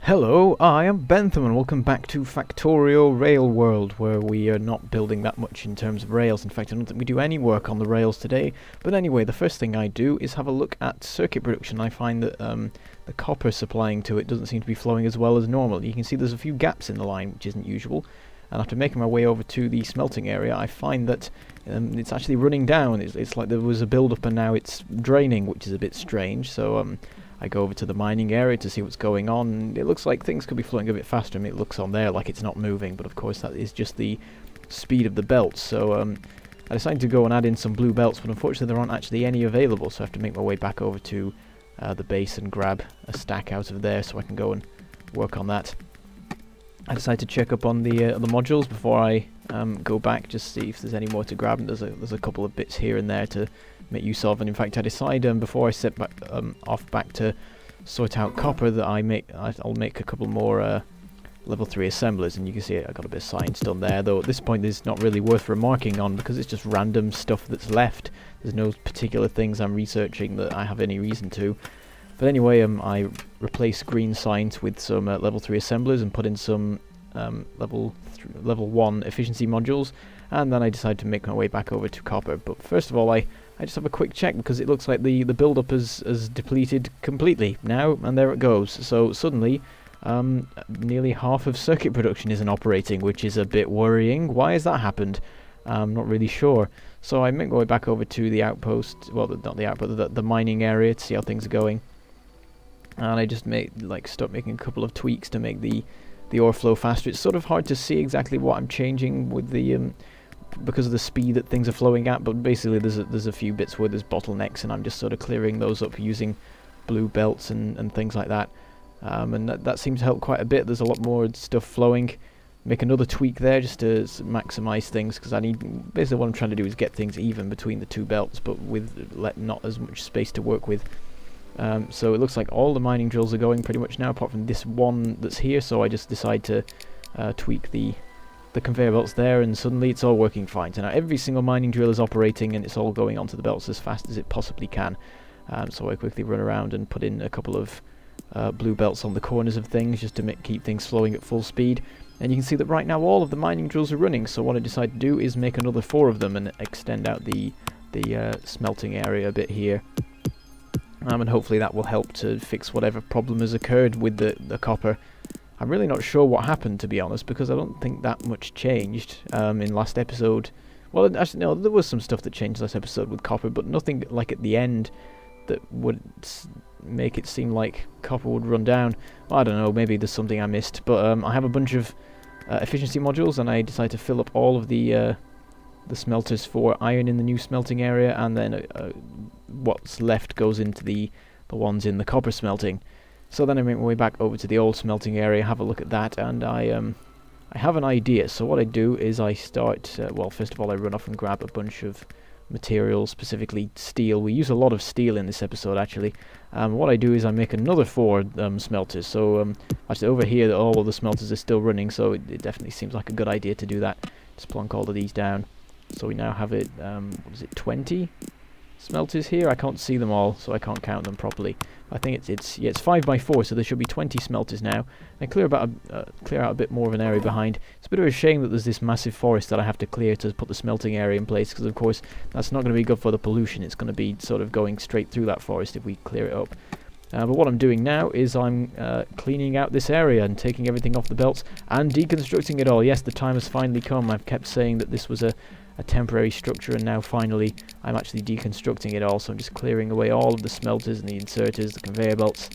Hello, I am Bentham and welcome back to Factorio Railworld, where we are not building that much in terms of rails. In fact, I don't think we do any work on the rails today. But anyway, the first thing I do is have a look at circuit production. I find that the copper supplying to it doesn't seem to be flowing as well as normal. You can see there's a few gaps in the line, which isn't usual. And after making my way over to the smelting area, I find that it's actually running down. It's like there was a build-up and now it's draining, which is a bit strange. So I go over to the mining area to see what's going on. It looks like things could be flowing a bit faster. I mean, it looks on there like it's not moving, but of course that is just the speed of the belts. So I decided to go and add in some blue belts, but unfortunately there aren't actually any available, so I have to make my way back over to the base and grab a stack out of there so I can go and work on that. I decided to check up on the modules before I go back, just see if there's any more to grab. And there's a couple of bits here and there to make use of. And in fact, I decide before I set back off back to sort out copper that I'll make a couple more level 3 assemblers. And you can see I got a bit of science done there, though at this point it's not really worth remarking on because it's just random stuff that's left. There's no particular things I'm researching that I have any reason to. But anyway, I replaced green science with some level 3 assemblers and put in some level 1 efficiency modules, and then I decided to make my way back over to copper. But first of all, I just have a quick check because it looks like the build-up has depleted completely now, and there it goes. So suddenly, nearly half of circuit production isn't operating, which is a bit worrying. Why has that happened? I'm not really sure. So I make my way back over to the outpost, well, not the outpost, the mining area to see how things are going. And I just start making a couple of tweaks to make the ore flow faster. It's sort of hard to see exactly what I'm changing with the because of the speed that things are flowing at, but basically there's a few bits where there's bottlenecks, and I'm just sort of clearing those up using blue belts and things like that. And that seems to help quite a bit. There's a lot more stuff flowing. Make another tweak there just to maximize things, because basically what I'm trying to do is get things even between the two belts, but with not as much space to work with. So it looks like all the mining drills are going pretty much now, apart from this one that's here. So I just decide to tweak the conveyor belts there, and suddenly it's all working fine. So now every single mining drill is operating, and it's all going onto the belts as fast as it possibly can. So I quickly run around and put in a couple of blue belts on the corners of things just to keep things flowing at full speed. And you can see that right now all of the mining drills are running. So what I decide to do is make another 4 of them and extend out the smelting area a bit here. And hopefully that will help to fix whatever problem has occurred with the copper. I'm really not sure what happened, to be honest, because I don't think that much changed in last episode. Well, actually, no, there was some stuff that changed last episode with copper, but nothing like at the end that would make it seem like copper would run down. Well, I don't know, maybe there's something I missed, but I have a bunch of efficiency modules, and I decided to fill up all of the smelters for iron in the new smelting area, and then what's left goes into the ones in the copper smelting. So then I make my way back over to the old smelting area, have a look at that, and I have an idea. So what I do is I start, well, first of all I run off and grab a bunch of materials, specifically steel. We use a lot of steel in this episode, actually. What I do is I make another 4 smelters. So actually over here all of the smelters are still running, so it definitely seems like a good idea to do that. Just plonk all of these down. So we now have it, what is it, 20 smelters here? I can't see them all, so I can't count them properly. I think it's 5 by 4, so there should be 20 smelters now. And clear out a bit more of an area behind. It's a bit of a shame that there's this massive forest that I have to clear to put the smelting area in place, because of course that's not going to be good for the pollution. It's going to be sort of going straight through that forest if we clear it up. But what I'm doing now is I'm cleaning out this area and taking everything off the belts and deconstructing it all. Yes, the time has finally come. I've kept saying that this was a temporary structure, and now finally I'm actually deconstructing it all. So I'm just clearing away all of the smelters and the inserters, the conveyor belts,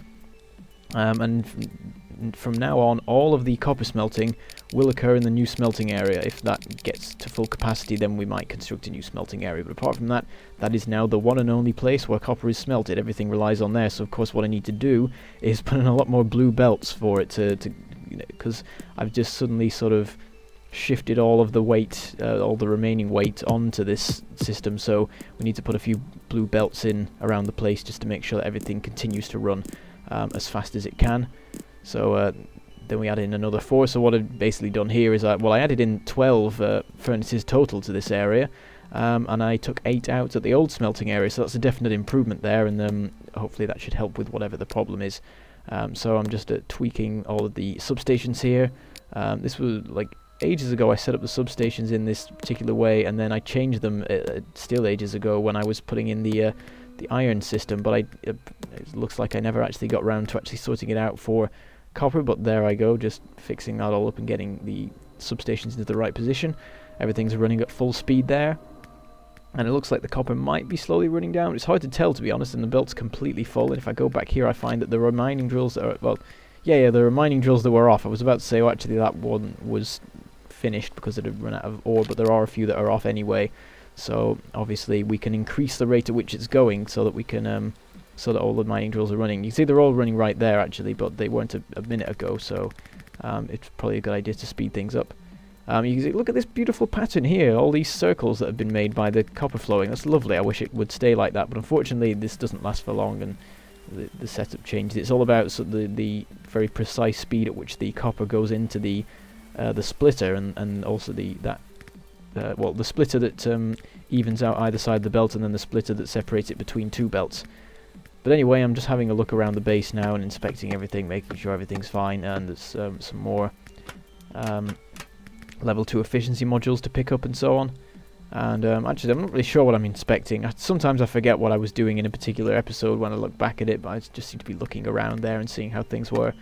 and from now on all of the copper smelting will occur in the new smelting area. If that gets to full capacity, then we might construct a new smelting area, but apart from that, that is now the one and only place where copper is smelted. Everything relies on there. So of course what I need to do is put in a lot more blue belts for it to because I've just suddenly sort of shifted all of the weight, all the remaining weight onto this system, so we need to put a few blue belts in around the place just to make sure that everything continues to run as fast as it can. So then we add in another 4. So what I've basically done here is I added in 12 furnaces total to this area, and I took 8 out at the old smelting area, so that's a definite improvement there, and hopefully that should help with whatever the problem is. So I'm just tweaking all of the substations here. This was like ages ago. I set up the substations in this particular way, and then I changed them still ages ago when I was putting in the iron system. But it looks like I never actually got around to actually sorting it out for copper. But there I go, just fixing that all up and getting the substations into the right position. Everything's running at full speed there. And it looks like the copper might be slowly running down. It's hard to tell, to be honest, and the belt's completely full. And if I go back here, I find that there are mining drills that are, well, yeah, there are mining drills that were off. I was about to say, oh, actually, that one was finished because it had run out of ore, but there are a few that are off anyway. So, obviously, we can increase the rate at which it's going so that we can, so that all the mining drills are running. You can see they're all running right there, actually, but they weren't a minute ago, so it's probably a good idea to speed things up. You can see, look at this beautiful pattern here, all these circles that have been made by the copper flowing. That's lovely. I wish it would stay like that, but unfortunately this doesn't last for long, and the setup changed. It's all about the very precise speed at which the copper goes into the splitter, and also the splitter that evens out either side of the belt, and then the splitter that separates it between two belts. But anyway, I'm just having a look around the base now and inspecting everything, making sure everything's fine, and there's some more level 2 efficiency modules to pick up and so on. And actually, I'm not really sure what I'm inspecting. Sometimes I forget what I was doing in a particular episode when I look back at it, but I just seem to be looking around there and seeing how things were.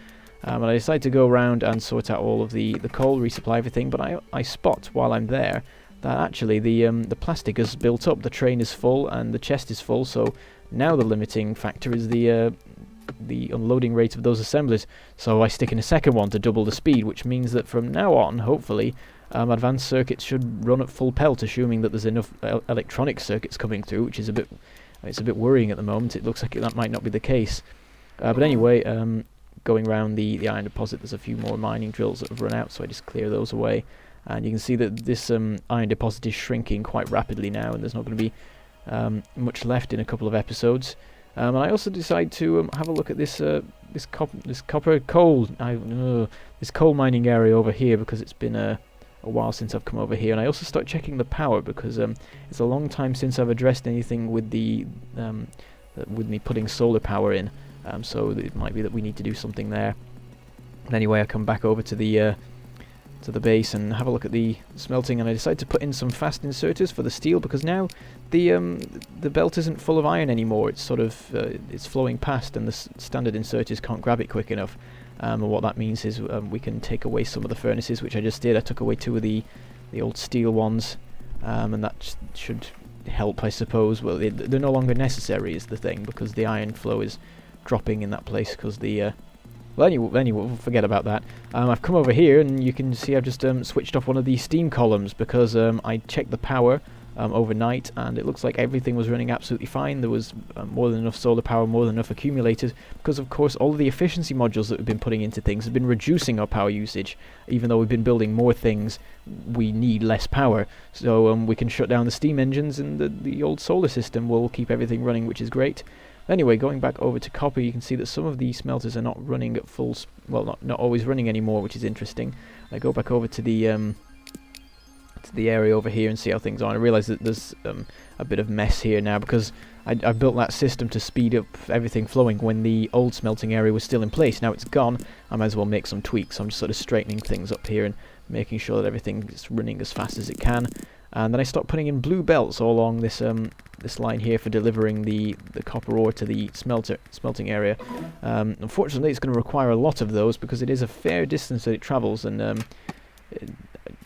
And I decided to go around and sort out all of the coal, resupply everything, but I spot while I'm there that actually the plastic has built up. The train is full and the chest is full, so now the limiting factor is the unloading rate of those assemblies. So I stick in a second one to double the speed, which means that from now on, hopefully, advanced circuits should run at full pelt, assuming that there's enough electronic circuits coming through, which is a bit worrying at the moment. It looks like that might not be the case. But anyway, going around the iron deposit, there's a few more mining drills that have run out, so I just clear those away. And you can see that this iron deposit is shrinking quite rapidly now, and there's not going to be much left in a couple of episodes. And I also decided to have a look at this copper coal, this coal mining area over here, because it's been a while since I've come over here. And I also start checking the power, because it's a long time since I've addressed anything with with me putting solar power in. So it might be that we need to do something there. And anyway, I come back over to the base and have a look at the smelting, and I decided to put in some fast inserters for the steel, because now the belt isn't full of iron anymore. It's sort of it's flowing past, and the standard inserters can't grab it quick enough. And what that means is we can take away some of the furnaces, which I just did. I took away 2 of the old steel ones, and that should help, I suppose. Well, they're no longer necessary is the thing, because the iron flow is dropping in that place, because the well, anyway, we'll forget about that. I've come over here, and you can see I've just switched off one of these steam columns, because I checked the power overnight, and it looks like everything was running absolutely fine. There was more than enough solar power, more than enough accumulators, because of course all of the efficiency modules that we've been putting into things have been reducing our power usage. Even though we've been building more things, we need less power, so we can shut down the steam engines, and the old solar system will keep everything running, which is great. Anyway, going back over to copper, you can see that some of these smelters are not running at full, well, not always running anymore, which is interesting. I go back over to the area over here and see how things are. I realise that there's a bit of mess here now, because I built that system to speed up everything flowing when the old smelting area was still in place. Now it's gone, I might as well make some tweaks. So I'm just sort of straightening things up here and making sure that everything is running as fast as it can. And then I start putting in blue belts all along this this line here for delivering the copper ore to the smelting area. Unfortunately, it's going to require a lot of those, because it is a fair distance that it travels, and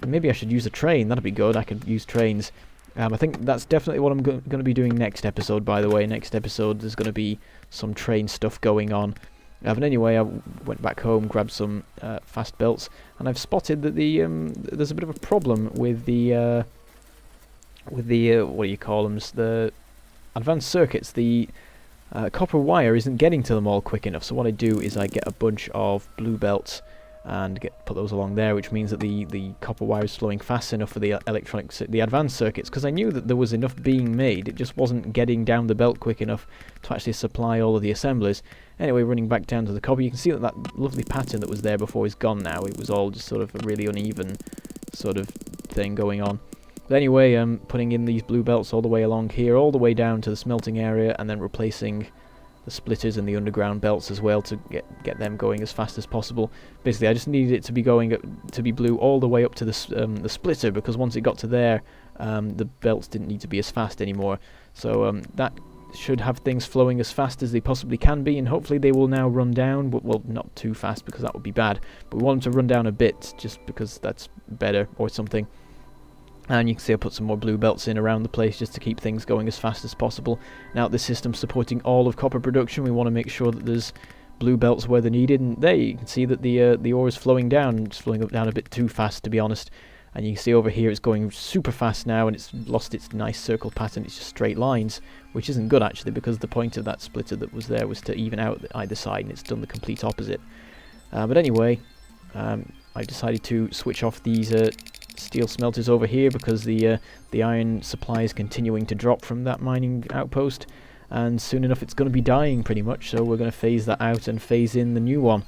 maybe I should use a train. That'd be good. I could use trains. I think that's definitely what I'm going to be doing next episode, by the way. Next episode, there's going to be some train stuff going on. But anyway, I went back home, grabbed some fast belts, and I've spotted that there's a bit of a problem with the what do you call them? The advanced circuits. The copper wire isn't getting to them all quick enough. So what I do is I get a bunch of blue belts and put those along there, which means that the copper wire is flowing fast enough for the advanced circuits, because I knew that there was enough being made. It just wasn't getting down the belt quick enough to actually supply all of the assemblies. Anyway, running back down to the copper, you can see that lovely pattern that was there before is gone now. It was all just sort of a really uneven sort of thing going on. But anyway, I'm putting in these blue belts all the way along here, all the way down to the smelting area, and then replacing splitters and the underground belts as well to get them going as fast as possible. Basically, I just needed it to be going to be blue all the way up to the splitter, because once it got to there, the belts didn't need to be as fast anymore. So that should have things flowing as fast as they possibly can be, and hopefully they will now run down, but well, not too fast because that would be bad, but we want them to run down a bit just because that's better or something. And you can see I put some more blue belts in around the place just to keep things going as fast as possible. Now this system's supporting all of copper production. We want to make sure that there's blue belts where they're needed, and there you can see that the ore is flowing down. It's flowing up down a bit too fast, to be honest. And you can see over here it's going super fast now, and it's lost its nice circle pattern. It's just straight lines, which isn't good actually, because the point of that splitter that was there was to even out either side, and it's done the complete opposite. But anyway, I decided to switch off these steel smelters over here because the iron supply is continuing to drop from that mining outpost, and soon enough it's going to be dying pretty much, so we're going to phase that out and phase in the new one.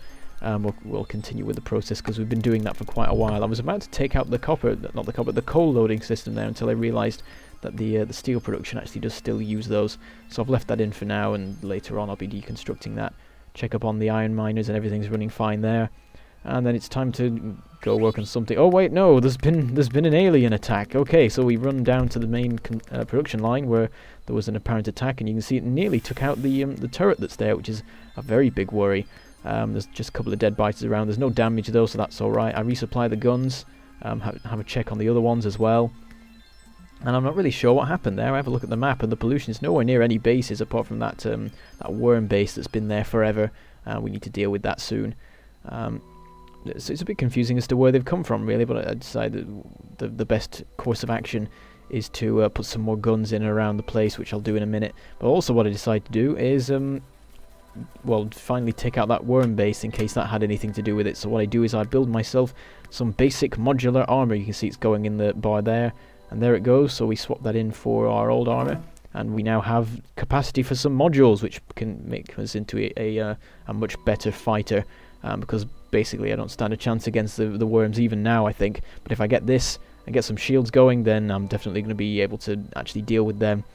We'll continue with the process because we've been doing that for quite a while. I was about to take out the the coal loading system there until I realised that the steel production actually does still use those, so I've left that in for now, and later on I'll be deconstructing that. Check up on the iron miners and everything's running fine there, and then it's time to go work on something. Oh wait, no, there's been an alien attack. Okay, so we run down to the main production line where there was an apparent attack, and you can see it nearly took out the turret that's there, which is a very big worry. There's just a couple of dead biters around. There's no damage though, so that's alright. I resupply the guns, have a check on the other ones as well. And I'm not really sure what happened there. I have a look at the map, and the pollution is nowhere near any bases apart from that worm base that's been there forever. We need to deal with that soon. So it's a bit confusing as to where they've come from, really, but I decided the best course of action is to put some more guns in and around the place, which I'll do in a minute. But also what I decided to do is well, finally take out that worm base in case that had anything to do with it. So what I do is I build myself some basic modular armor. You can see it's going in the bar there, and there it goes. So we swap that in for our old armor, and we now have capacity for some modules, which can make us into a much better fighter, because basically I don't stand a chance against the worms even now, I think. But if I get this and get some shields going, then I'm definitely going to be able to actually deal with them.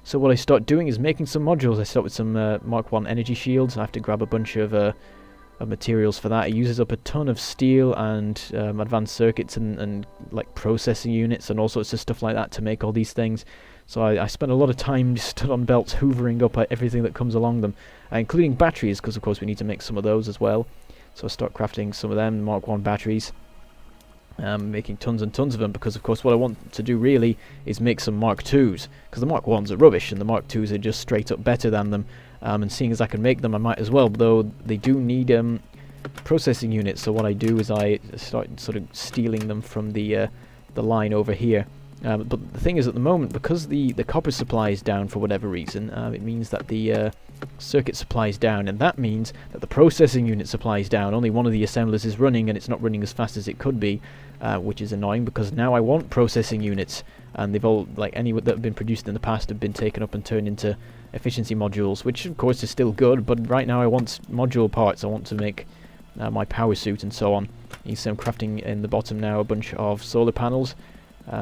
So what I start doing is making some modules. I start with some Mark 1 energy shields. I have to grab a bunch of materials for that. It uses up a ton of steel and advanced circuits and like processing units and all sorts of stuff like that to make all these things. So I spend a lot of time just stood on belts hoovering up everything that comes along them, including batteries, because of course we need to make some of those as well. So I start crafting some of them, Mark 1 batteries. Making tons and tons of them, because of course what I want to do really is make some Mark 2s, because the Mark 1s are rubbish and the Mark 2s are just straight up better than them, and seeing as I can make them I might as well, though they do need processing units. So what I do is I start sort of stealing them from the line over here. But the thing is, at the moment, because the copper supply is down for whatever reason, it means that the circuit supply is down, and that means that the processing unit supply is down. Only one of the assemblers is running, and it's not running as fast as it could be, which is annoying, because now I want processing units, and they've all, like any that have been produced in the past, have been taken up and turned into efficiency modules, which of course is still good, but right now I want module parts. I want to make my power suit and so on. You see I'm crafting in the bottom now a bunch of solar panels.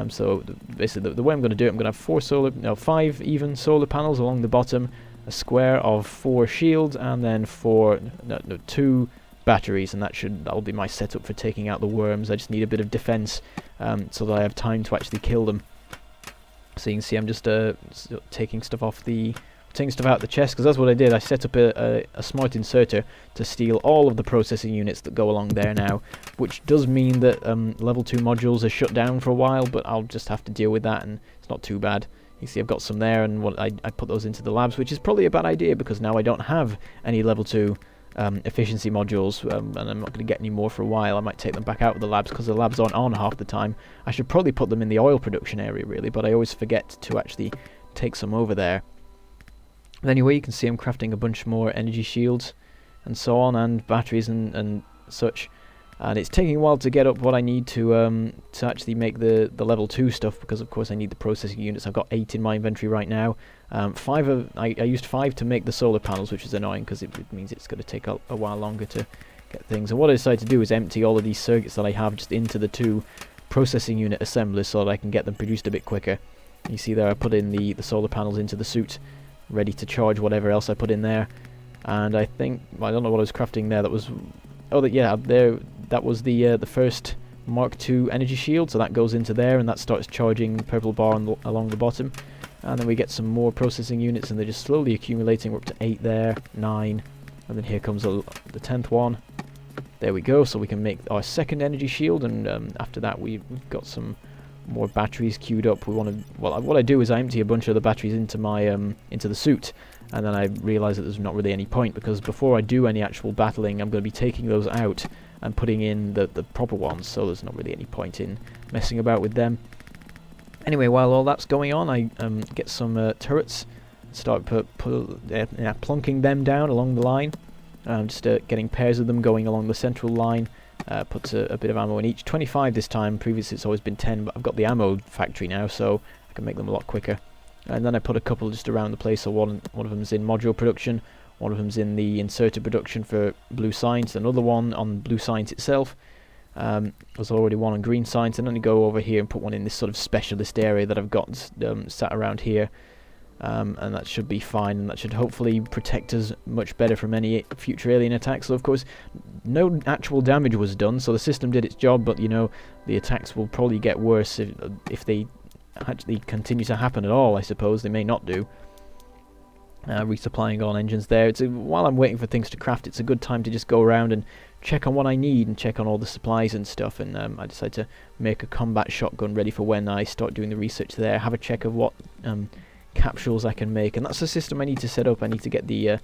So basically the way I'm going to do it, I'm going to have 5 even solar panels along the bottom, a square of 4 shields, and then 2 batteries, and that'll be my setup for taking out the worms. I just need a bit of defense so that I have time to actually kill them. So you can see I'm just taking stuff out the chest, because that's what I did. I set up a smart inserter to steal all of the processing units that go along there now, which does mean that level 2 modules are shut down for a while, but I'll just have to deal with that, and it's not too bad. You see I've got some there, and I put those into the labs, which is probably a bad idea, because now I don't have any level 2 efficiency modules, and I'm not going to get any more for a while. I might take them back out of the labs, because the labs aren't on half the time. I should probably put them in the oil production area really, but I always forget to actually take some over there. But anyway, you can see I'm crafting a bunch more energy shields and so on, and batteries and such. And it's taking a while to get up what I need to actually make the level 2 stuff, because of course I need the processing units. I've got 8 in my inventory right now. I used 5 to make the solar panels, which is annoying because it means it's going to take a while longer to get things. And what I decided to do is empty all of these circuits that I have just into the 2 processing unit assemblers so that I can get them produced a bit quicker. You see there I put in the solar panels into the suit. ready to charge whatever else I put in there. And I think, I don't know what I was crafting there. That was, oh, yeah, there. That was the first Mark II energy shield. So that goes into there, and that starts charging the purple bar along the bottom. And then we get some more processing units, and they're just slowly accumulating. We're up to 8 there, 9, and then here comes the 10th one. There we go. So we can make our second energy shield, and after that we've got some more batteries queued up. We want to, well, what I do is I empty a bunch of the batteries into my into the suit, and then I realise that there's not really any point, because before I do any actual battling, I'm going to be taking those out and putting in the proper ones. So there's not really any point in messing about with them. Anyway, while all that's going on, I get some turrets, start plonking them down along the line, just getting pairs of them going along the central line. Puts a bit of ammo in each. 25 this time. Previously it's always been 10, but I've got the ammo factory now, so I can make them a lot quicker. And then I put a couple just around the place. So one of them's in module production, one of them's in the inserter production for blue science, another one on blue science itself. There's already one on green science, and then I go over here and put one in this sort of specialist area that I've got sat around here. And that should be fine, and that should hopefully protect us much better from any future alien attacks. So of course, no actual damage was done, so the system did its job, but you know, the attacks will probably get worse if they actually continue to happen at all. I suppose they may not do. Resupplying on engines there. While I'm waiting for things to craft, it's a good time to just go around and check on what I need and check on all the supplies and stuff. And I decided to make a combat shotgun ready for when I start doing the research there. Have a check of what capsules I can make, and that's the system I need to set up. I need to get the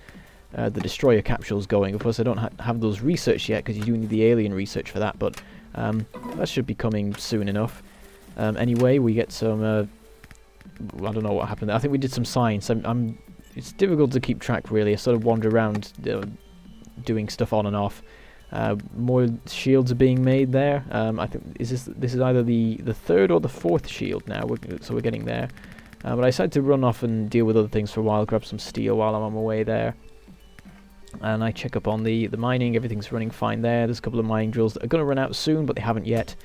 destroyer capsules going. Of course, I don't have those researched yet, because you do need the alien research for that, but that should be coming soon enough. Anyway, we get some I don't know what happened there. I think we did some science. It's difficult to keep track, really. I sort of wander around doing stuff on and off. More shields are being made there. I think this is either the third or the fourth shield now, so we're getting there. But I decided to run off and deal with other things for a while, grab some steel while I'm on my way there. And I check up on the mining. Everything's running fine there. There's a couple of mining drills that are going to run out soon, but they haven't yet.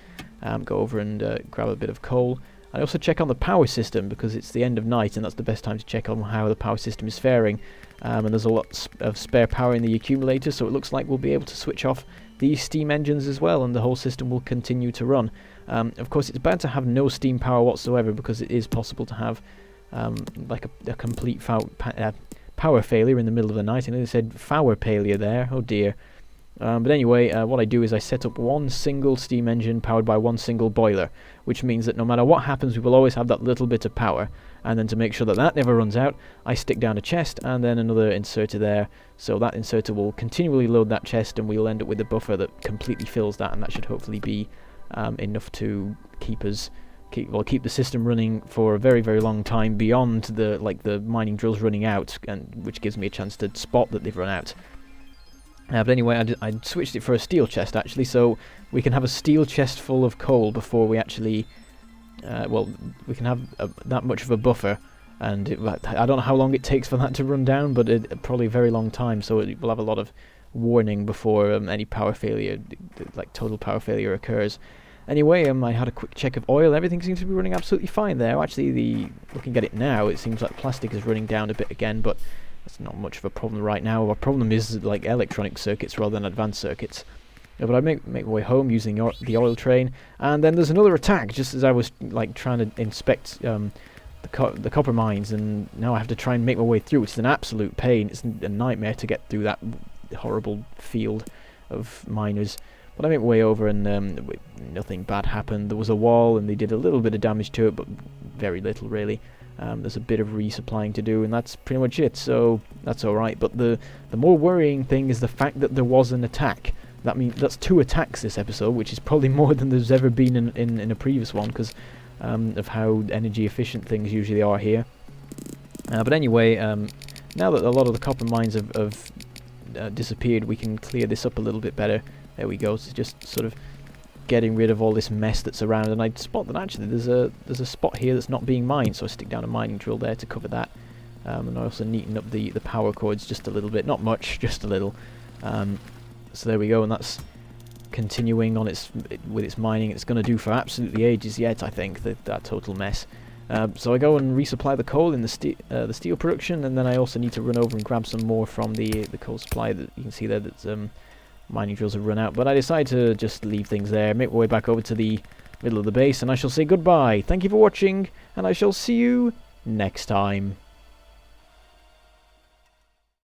Go over and grab a bit of coal. I also check on the power system, because it's the end of night, and that's the best time to check on how the power system is faring. And there's a lot of spare power in the accumulator, so it looks like we'll be able to switch off the steam engines as well, and the whole system will continue to run. Of course, it's bad to have no steam power whatsoever, because it is possible to have like a complete power failure in the middle of the night. I know they said power failure there. Oh dear. But anyway, what I do is I set up one single steam engine powered by one single boiler, which means that no matter what happens, we will always have that little bit of power. And then to make sure that that never runs out, I stick down a chest and then another inserter there, so that inserter will continually load that chest, and we'll end up with a buffer that completely fills that, and that should hopefully be enough to keep the system running for a very, very long time beyond the mining drills running out, and which gives me a chance to spot that they've run out. But anyway, I switched it for a steel chest, actually, so we can have a steel chest full of coal before we actually, we can have that much of a buffer, and I don't know how long it takes for that to run down, but probably a very long time, so we'll have a lot of warning before any power failure, like total power failure, occurs. Anyway, I had a quick check of oil. Everything seems to be running absolutely fine there. Actually, looking at it now, it seems like plastic is running down a bit again, but that's not much of a problem right now. Our problem is like electronic circuits rather than advanced circuits. But I make my way home using the oil train, and then there's another attack just as I was like trying to inspect the copper mines, and now I have to try and make my way through. It's an absolute pain. It's a nightmare to get through that horrible field of miners. But I made my way over, and nothing bad happened. There was a wall, and they did a little bit of damage to it, but very little really. There's a bit of resupplying to do, and that's pretty much it, so that's alright. But the more worrying thing is the fact that there was an attack. That means that's 2 attacks this episode, which is probably more than there's ever been in a previous one, because of how energy efficient things usually are here. But anyway, now that a lot of the copper mines have disappeared, we can clear this up a little bit better. There we go. So just sort of getting rid of all this mess that's around, and I spot that actually there's a spot here that's not being mined, so I stick down a mining drill there to cover that. And I also neaten up the power cords just a little bit, not much, just a little. So there we go, and that's continuing on with its mining. It's going to do for absolutely ages yet, I think, that total mess. So I go and resupply the coal in the steel production, and then I also need to run over and grab some more from the coal supply. That you can see there that mining drills have run out. But I decide to just leave things there, make my way back over to the middle of the base, and I shall say goodbye. Thank you for watching, and I shall see you next time.